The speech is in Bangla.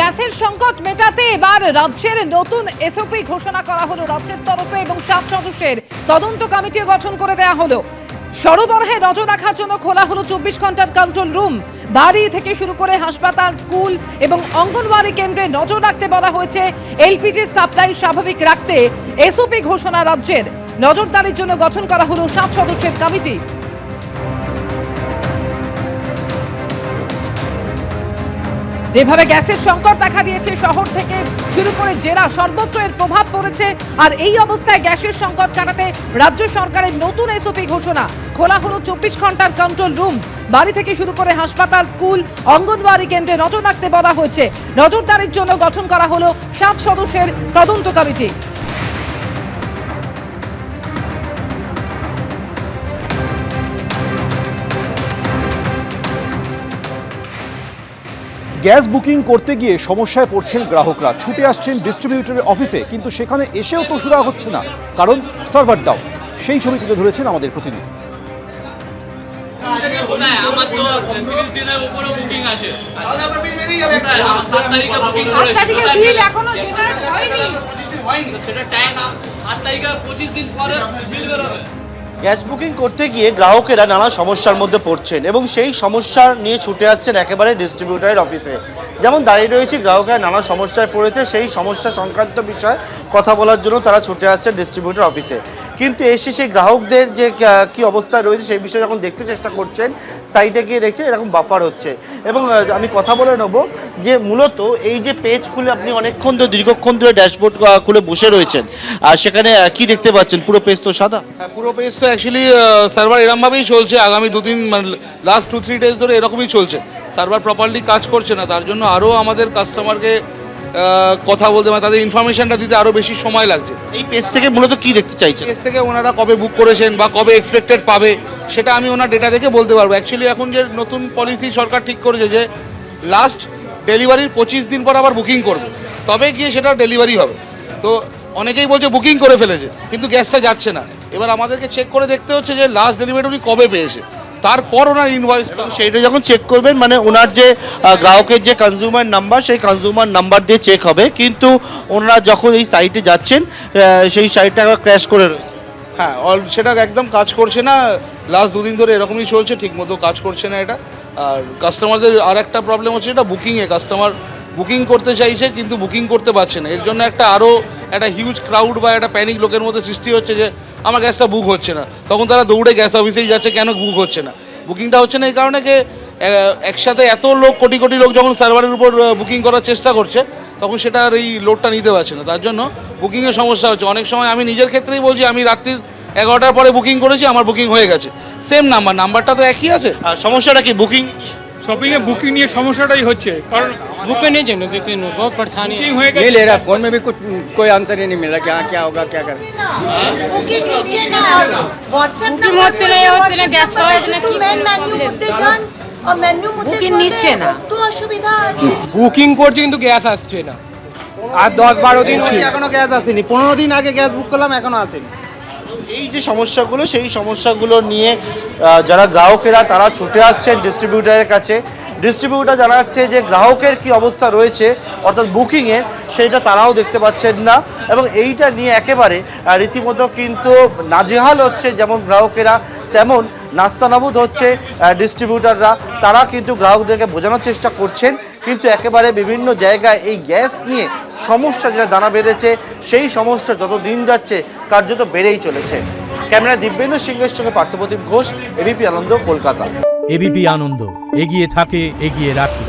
গ্যাসের সংকট মেটাতে এবার রাজ্যের নতুন এসওপি ঘোষণা করা হলো রাজ্যের তরফে এবং 7 সদস্যের তদন্ত কমিটি গঠন করে দেওয়া হলো। সরবরাহে নজর রাখার জন্য খোলা হলো 24 ঘন্টার কন্ট্রোল রুম। বাড়ি থেকে শুরু করে হাসপাতাল, স্কুল এবং অঙ্গনওয়াড়ি কেন্দ্রে নজর রাখতে বলা হয়েছে। এলপিজি সাপ্লাই স্বাভাবিক রাখতে এসওপি ঘোষণা রাজ্যের। নজরদারির জন্য গঠন করা হলো 7 সদস্যের কমিটি। যেভাবে গ্যাসের সংকট দেখা দিয়েছে, শহর থেকে শুরু করে জেলা সর্বত্র এর প্রভাব পড়েছে। আর এই অবস্থায় গ্যাসের সংকট কাটাতে রাজ্য সরকারের নতুন এসওপি ঘোষণা। খোলা হলো 24 ঘন্টার কন্ট্রোল রুম। বাড়ি থেকে শুরু করে হাসপাতাল, স্কুল, অঙ্গনওয়াড়ি কেন্দ্রে নজর রাখতে বলা হয়েছে। নজরদারির জন্য গঠন করা হলো 7 সদস্যের তদন্ত কমিটি। গ্যাস বুকিং করতে গিয়ে সমস্যায় পড়ছেন গ্রাহকরা। ছুটে আসছেন ডিস্ট্রিবিউটরের অফিসে, কিন্তু সেখানে এসেও তো সুরা হচ্ছে না, কারণ সার্ভার ডাউন। সেই ছবি তুলে ধরেছেন আমাদের প্রতিনিধি। গ্যাস বুকিং করতে গিয়ে গ্রাহকেরা নানা সমস্যার মধ্যে পড়ছেন এবং সেই সমস্যা নিয়ে ছুটে আসছেন একেবারে ডিস্ট্রিবিউটরের অফিসে। যেমন দাঁড়িয়ে রয়েছে, গ্রাহকেরা নানা সমস্যায় পড়েছে, সেই সমস্যা সংক্রান্ত বিষয়ে কথা বলার জন্য তারা ছুটে আসছেন ডিস্ট্রিবিউটর অফিসে। কিন্তু এসে সেই গ্রাহকদের যে কি অবস্থা রয়েছে সেই বিষয়ে যখন দেখতে চেষ্টা করছেন, সাইটে গিয়ে দেখছেন এরকম বাফার হচ্ছে। এবং আমি কথা বলে নেব যে মূলত এই যে পেজ খুলে আপনি অনেকক্ষণ ধরে, দীর্ঘক্ষণ ধরে ড্যাশবোর্ড খুলে বসে রয়েছেন, আর সেখানে কি দেখতে পাচ্ছেন? পুরো পেজ তো সাদা। হ্যাঁ, পুরো পেজ তো অ্যাকচুয়ালি সার্ভার এরকমভাবেই চলছে। আগামী 2-3 মানে লাস্ট 2-3 ডেজ ধরে এরকমই চলছে। সার্ভার প্রপারলি কাজ করছে না, তার জন্য আরও আমাদের কাস্টমারকে কথা বলতে মানে তাদের ইনফরমেশনটা দিতে আরও বেশি সময় লাগছে। এই পেজ থেকে মূলত কি দেখতে চাইছেন? পেজ থেকে ওনারা কবে বুক করেছেন বা কবে এক্সপেক্টেড পাবে সেটা আমি ওনার ডেটা দেখে বলতে পারবো। অ্যাকচুয়ালি এখন যে নতুন পলিসি সরকার ঠিক করেছে যে লাস্ট ডেলিভারির 25 দিন পর আবার বুকিং করবে, তবে গিয়ে সেটা ডেলিভারি হবে। তো অনেকেই বলছে বুকিং করে ফেলেছে কিন্তু গ্যাসটা যাচ্ছে না। এবার আমাদেরকে চেক করে দেখতে হচ্ছে যে লাস্ট ডেলিভারি উনি কবে পেয়েছে, তারপর ওনার ইনভয়েস। সেইটা যখন চেক করবেন মানে ওনার যে গ্রাহকের যে কনজিউমার নাম্বার, সেই কনজিউমার নাম্বার দিয়ে চেক হবে। কিন্তু ওনারা যখন এই সাইটে যাচ্ছেন সেই সাইটটা আবার ক্র্যাশ করে রয়েছে। হ্যাঁ, সেটা একদম কাজ করছে না। লাস্ট 2 দিন ধরে এরকমই চলছে, ঠিকমতো কাজ করছে না এটা। আর কাস্টমারদের আর একটা প্রবলেম হচ্ছে এটা বুকিংয়ে। কাস্টমার বুকিং করতে চাইছে কিন্তু বুকিং করতে পারছে না। এর জন্য আরও একটা হিউজ ক্রাউড বা একটা প্যানিক লোকের মধ্যে সৃষ্টি হচ্ছে যে আমার গ্যাসটা বুক হচ্ছে না। তখন তারা দৌড়ে গ্যাস অফিসেই যাচ্ছে, কেন বুক হচ্ছে না। বুকিংটা হচ্ছে না এই কারণে যে একসাথে এত লোক, কোটি কোটি লোক যখন সার্ভারের উপর বুকিং করার চেষ্টা করছে, তখন সেটা আর এই লোডটা নিতে পারছে না। তার জন্য বুকিংয়ের সমস্যা হচ্ছে। অনেক সময় আমি নিজের ক্ষেত্রেই বলছি, আমি রাত্রির 11টার পরে বুকিং করেছি, আমার বুকিং হয়ে গেছে। সেম নাম্বারটা তো একই আছে। আর সমস্যাটা কি? বুকিং शॉपिंग में बुकिंग नहीं समस्याটাই হচ্ছে, কারণ बुकिंग नहीं चाहिए, बुकिंग बहुत परेशानी है। बुकिंग হয়ে नहीं গেছে ले रहा, फोन में भी कुछ कोई आंसर ही नहीं मिल रहा कि हाँ क्या होगा क्या करें। বুকিং নিচ্ছে না, হোয়াটসঅ্যাপ বুকিং হচ্ছে না, এ হচ্ছে না, গ্যাস পাওয়া যাচ্ছে না, কি মেন মেনু মধ্যে যান আর মেনু মধ্যে বুকিং নিচ্ছে না। তো অসুবিধা। বুকিং করছে কিন্তু গ্যাস আসছে না। আর 10-12 দিন হচ্ছে এখনো গ্যাস আসেনি, 15 দিন আগে গ্যাস বুক করলাম, এখনো আসেনি। এই যে সমস্যাগুলো, সেই সমস্যাগুলো নিয়ে যারা গ্রাহকেরা তারা ছুটে আসছেন ডিস্ট্রিবিউটারের কাছে। ডিস্ট্রিবিউটার জানাচ্ছে যে গ্রাহকের কি অবস্থা রয়েছে অর্থাৎ বুকিংয়ের, সেইটা তারাও দেখতে পাচ্ছেন না। এবং এইটা নিয়ে একেবারে রীতিমতো কিন্তু নাজেহাল হচ্ছে। যেমন গ্রাহকেরা, তেমন নাস্তানাবুদ হচ্ছে ডিস্ট্রিবিউটাররা। তারা কিন্তু গ্রাহকদেরকে বোঝানোর চেষ্টা করছেন, কিন্তু একেবারে বিভিন্ন জায়গায় এই গ্যাস নিয়ে সমস্যা যেটা দানা বেঁধেছে, সেই সমস্যা যত দিন যাচ্ছে কার্যত বেড়েই চলেছে। ক্যামেরায় দিব্যেন্দু সিংহের সঙ্গে পার্থপ্রতিম ঘোষ, এবিপি আনন্দ, কলকাতা। এবিপি আনন্দ, এগিয়ে থাকে, এগিয়ে রাখে।